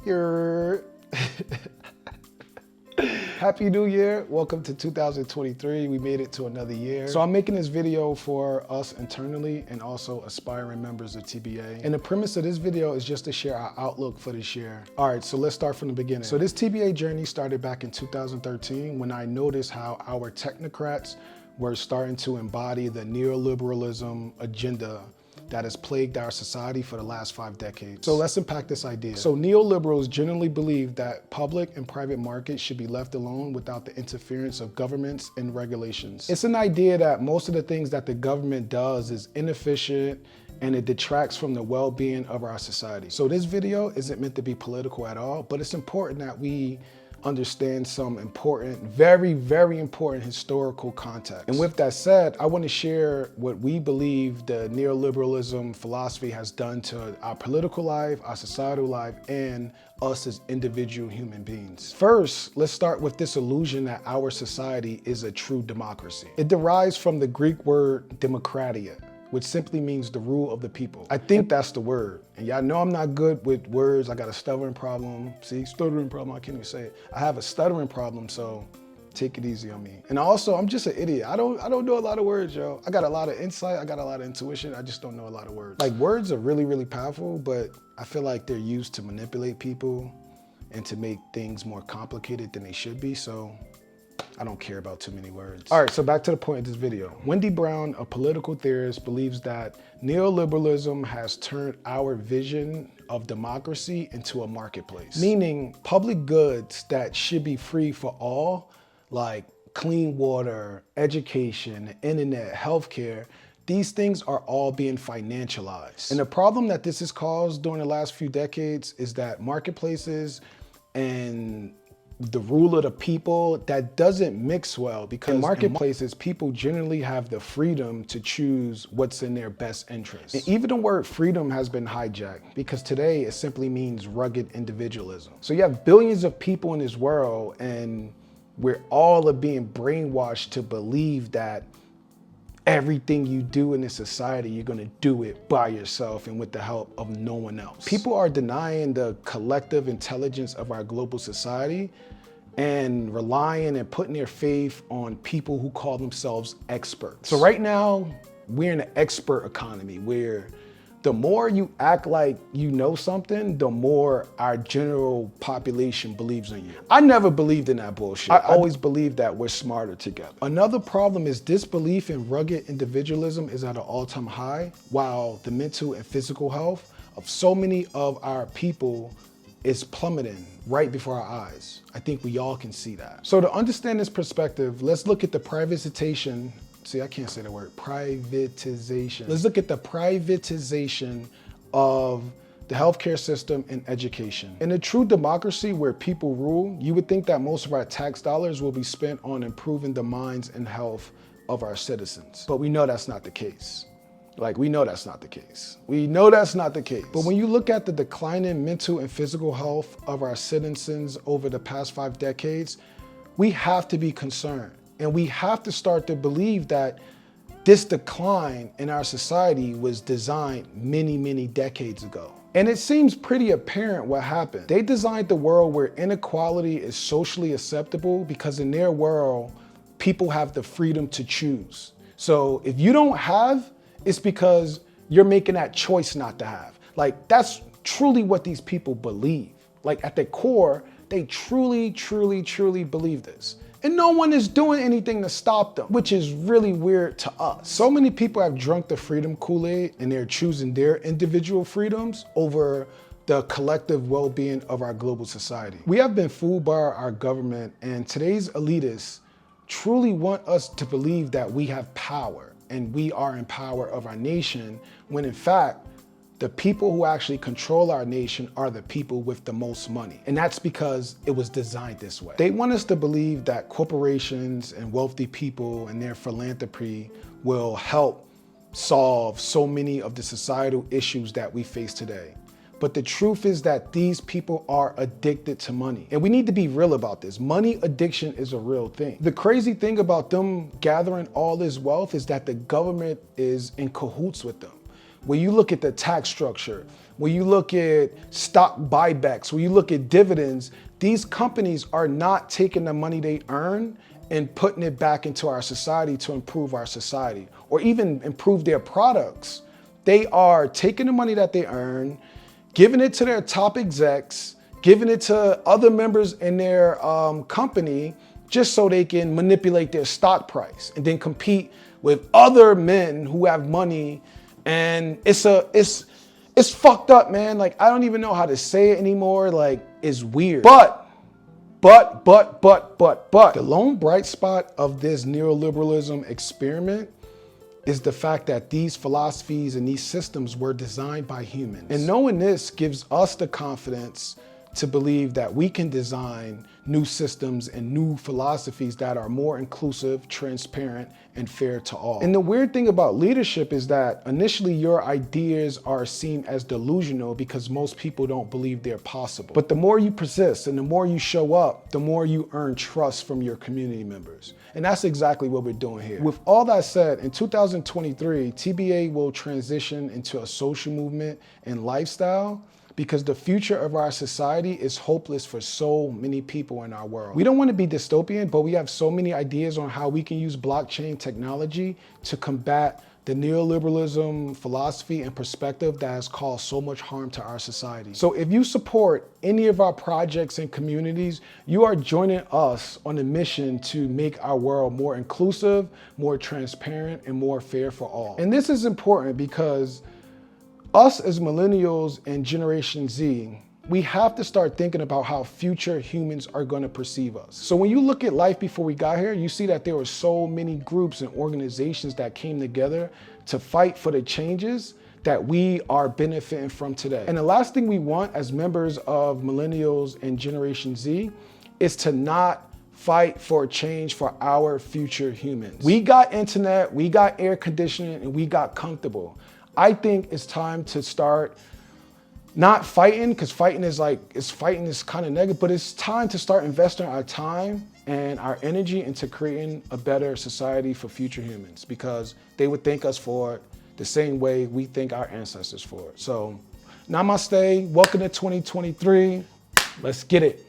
You're Happy New Year. Welcome to 2023. We made it to another year. So I'm making this video for us internally and also aspiring members of TBA. And the premise of this video is just to share our outlook for this year. All right, so let's start from the beginning. So this TBA journey started back in 2013 when I noticed how our technocrats were starting to embody the neoliberalism agenda that has plagued our society for the last 5 decades. So let's unpack this idea. So neoliberals generally believe that public and private markets should be left alone without the interference of governments and regulations. It's an idea that most of the things that the government does is inefficient and it detracts from the well-being of our society. So this video isn't meant to be political at all, but it's important that we understand some important, very, very important historical context. And with that said, I want to share what we believe the neoliberalism philosophy has done to our political life, our societal life, and us as individual human beings. First, let's start with this illusion that our society is a true democracy. It derives from the Greek word demokratia, which simply means the rule of the people. I think that's the word. And y'all know I'm not good with words. I got a stuttering problem. See, stuttering problem, I can't even say it. I have a stuttering problem, so take it easy on me. And also, I'm just an idiot. I don't know a lot of words, yo. I got a lot of insight, I got a lot of intuition, I just don't know a lot of words. Like, words are really, really powerful, but I feel like they're used to manipulate people and to make things more complicated than they should be, so I don't care about too many words. All right, so back to the point of this video. Wendy Brown, a political theorist, believes that neoliberalism has turned our vision of democracy into a marketplace, meaning public goods that should be free for all, like clean water, education, internet, healthcare, these things are all being financialized. And the problem that this has caused during the last few decades is that marketplaces and the rule of the people, that doesn't mix well, because in marketplaces, people generally have the freedom to choose what's in their best interest. And even the word freedom has been hijacked, because today it simply means rugged individualism. So you have billions of people in this world, and we're all being brainwashed to believe that everything you do in this society, you're gonna do it by yourself and with the help of no one else. People are denying the collective intelligence of our global society and relying and putting their faith on people who call themselves experts. So right now, we're in an expert economy where the more you act like you know something, the more our general population believes in you. I never believed in that bullshit. I always believed that we're smarter together. Another problem is disbelief in rugged individualism is at an all-time high, while the mental and physical health of so many of our people is plummeting right before our eyes. I think we all can see that. So to understand this perspective, let's look at the privatization. See, I can't say the word, privatization. Let's look at the privatization of the healthcare system and education. In a true democracy where people rule, you would think that most of our tax dollars will be spent on improving the minds and health of our citizens. But we know that's not the case. We know that's not the case. We know that's not the case. But when you look at the declining mental and physical health of our citizens over the past 5 decades, we have to be concerned. And we have to start to believe that this decline in our society was designed many, many decades ago. And it seems pretty apparent what happened. They designed the world where inequality is socially acceptable because in their world, people have the freedom to choose. So if you don't have, it's because you're making that choice not to have. That's truly what these people believe. At their core, they truly, truly, truly believe this. And no one is doing anything to stop them, which is really weird to us. So many people have drunk the freedom Kool-Aid and they're choosing their individual freedoms over the collective well-being of our global society. We have been fooled by our government, and today's elitists truly want us to believe that we have power and we are in power of our nation, when in fact, the people who actually control our nation are the people with the most money. And that's because it was designed this way. They want us to believe that corporations and wealthy people and their philanthropy will help solve so many of the societal issues that we face today. But the truth is that these people are addicted to money. And we need to be real about this. Money addiction is a real thing. The crazy thing about them gathering all this wealth is that the government is in cahoots with them. When you look at the tax structure, when you look at stock buybacks, when you look at dividends, these companies are not taking the money they earn and putting it back into our society to improve our society or even improve their products. They are taking the money that they earn, giving it to their top execs, giving it to other members in their company just so they can manipulate their stock price and then compete with other men who have money. And it's fucked up, man. Like, I don't even know how to say it anymore. Like, it's weird. But the lone bright spot of this neoliberalism experiment is the fact that these philosophies and these systems were designed by humans. And knowing this gives us the confidence to believe that we can design new systems and new philosophies that are more inclusive, transparent, and fair to all. And the weird thing about leadership is that initially your ideas are seen as delusional because most people don't believe they're possible. But the more you persist and the more you show up, the more you earn trust from your community members. And that's exactly what we're doing here. With all that said, in 2023, TBA will transition into a social movement and lifestyle because the future of our society is hopeless for so many people in our world. We don't want to be dystopian, but we have so many ideas on how we can use blockchain technology to combat the neoliberalism philosophy and perspective that has caused so much harm to our society. So if you support any of our projects and communities, you are joining us on a mission to make our world more inclusive, more transparent, and more fair for all. And this is important because us as millennials and Generation Z, we have to start thinking about how future humans are going to perceive us. So when you look at life before we got here, you see that there were so many groups and organizations that came together to fight for the changes that we are benefiting from today. And the last thing we want as members of millennials and Generation Z is to not fight for change for our future humans. We got internet, we got air conditioning, and we got comfortable. I think it's time to start not fighting, because fighting is kind of negative, but it's time to start investing our time and our energy into creating a better society for future humans, because they would thank us for it the same way we thank our ancestors for it. So namaste, welcome to 2023. Let's get it.